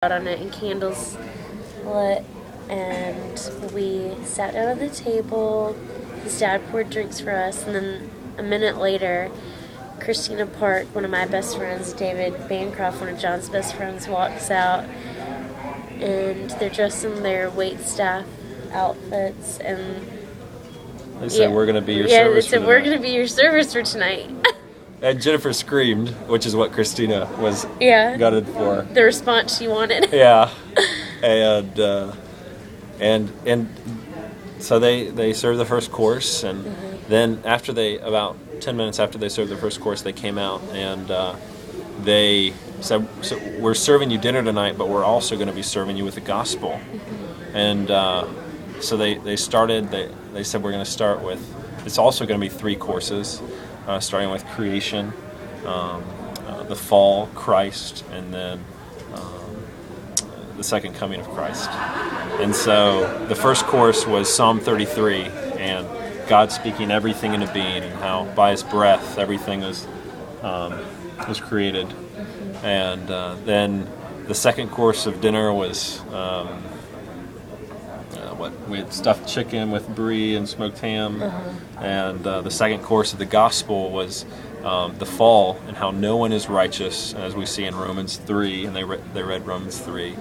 out on it and candles lit, and we sat down at the table. His dad poured drinks for us, and then a minute later, Christina Park, one of my best friends, David Bancroft, one of John's best friends, walks out, and they're dressed in their wait staff outfits, and they said, "We're going to be your service." Yeah, they said, "We're going to be your service for tonight." And Jennifer screamed, which is what Christina was gutted for. The response she wanted. Yeah, and so they served the first course, and then after about 10 minutes after they served the first course, they came out and they said, "So we're serving you dinner tonight, but we're also going to be serving you with the gospel." And so they started. They said, "We're going to start with. It's also going to be 3 courses." Starting with creation, the fall, Christ, and then the second coming of Christ. And so the first course was Psalm 33, and God speaking everything into being, and how by His breath everything was created. And then the second course of dinner was we had stuffed chicken with brie and smoked ham, and the second course of the gospel was the fall and how no one is righteous, as we see in Romans 3, and they read Romans 3,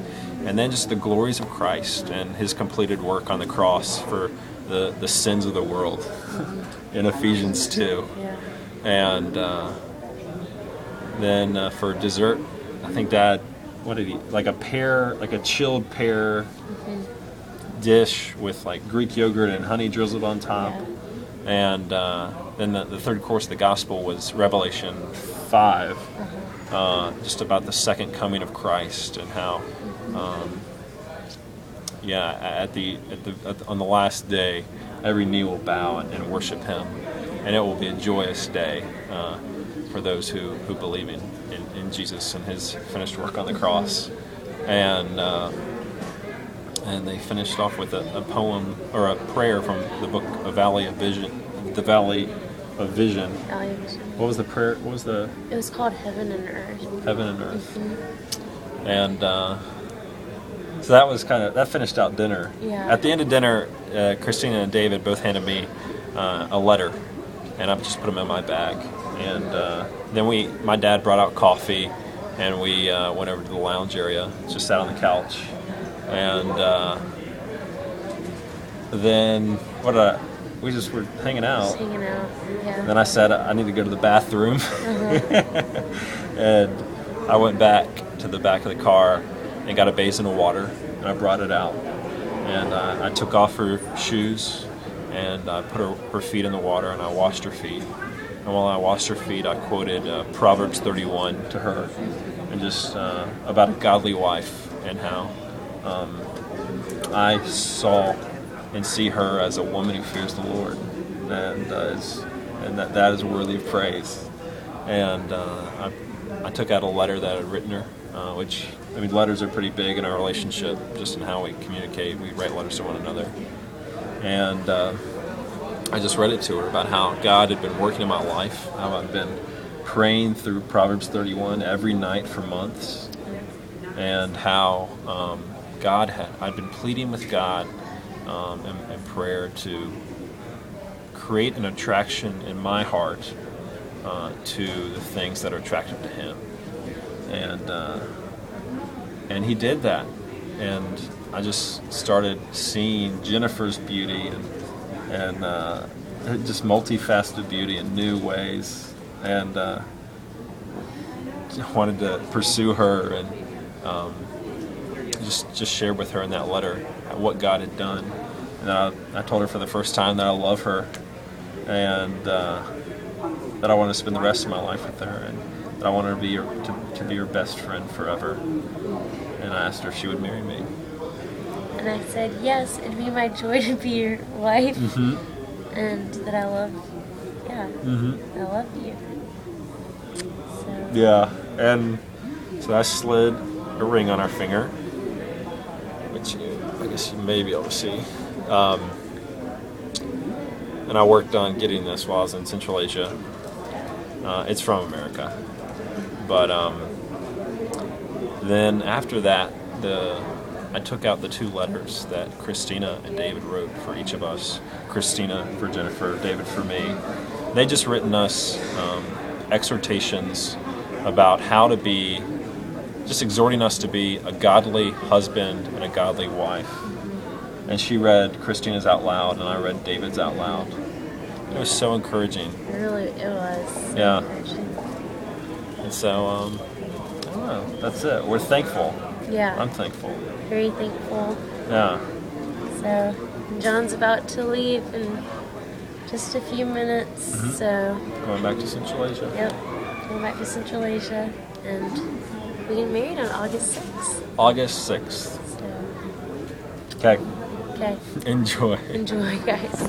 and then just the glories of Christ and His completed work on the cross for the sins of the world in Ephesians 2, and then for dessert, I think Dad, what did he, like a chilled pear dish with like Greek yogurt and honey drizzled on top. And then the third course of the gospel was Revelation 5, just about the second coming of Christ, and how on the last day every knee will bow and worship Him, and it will be a joyous day for those who believe in Jesus and His finished work on the cross. And they finished off with a poem or a prayer from the book of Valley of Vision. The Valley of Vision. What was the prayer? What was the? It was called Heaven and Earth. Heaven and Earth. And so that was that finished out dinner. Yeah. At the end of dinner, Christina and David both handed me a letter, and I just put them in my bag. And then my dad brought out coffee, and we went over to the lounge area, just sat on the couch. And then we just were hanging out. Just hanging out, yeah. Then I said, I need to go to the bathroom. And I went back to the back of the car and got a basin of water, and I brought it out. And I took off her shoes, and I put her feet in the water, and I washed her feet. And while I washed her feet, I quoted Proverbs 31 to her, and just about a godly wife, and how I saw and see her as a woman who fears the Lord, and that is worthy of praise. And I took out a letter that I had written her, which, I mean, letters are pretty big in our relationship, just in how we communicate. We write letters to one another. And I just read it to her about how God had been working in my life, how I've been praying through Proverbs 31 every night for months, and how I'd been pleading with God in prayer to create an attraction in my heart to the things that are attractive to Him, and He did that, and I just started seeing Jennifer's beauty and just multifaceted beauty in new ways, and wanted to pursue her and just share with her in that letter what God had done. And I told her for the first time that I love her, and that I want to spend the rest of my life with her, and that I want her to be her best friend forever. And I asked her if she would marry me. And I said, yes, it'd be my joy to be your wife, and that I love you. So. Yeah, and so I slid a ring on our finger, which I guess you may be able to see. And I worked on getting this while I was in Central Asia. It's from America. But then after that, I took out the 2 letters that Christina and David wrote for each of us. Christina for Jennifer, David for me. They just written us exhortations about how to be, just exhorting us to be a godly husband and a godly wife. And she read Christina's out loud, and I read David's out loud. It was so encouraging. It was. So Yeah. encouraging. And so, I don't know, that's it. We're thankful. Yeah. I'm thankful. Very thankful. Yeah. So John's about to leave in just a few minutes. Mhm. So Going back to Central Asia. yep, going back to Central Asia, and we get married on August 6th. August 6th. So Okay. okay, Enjoy. enjoy, guys.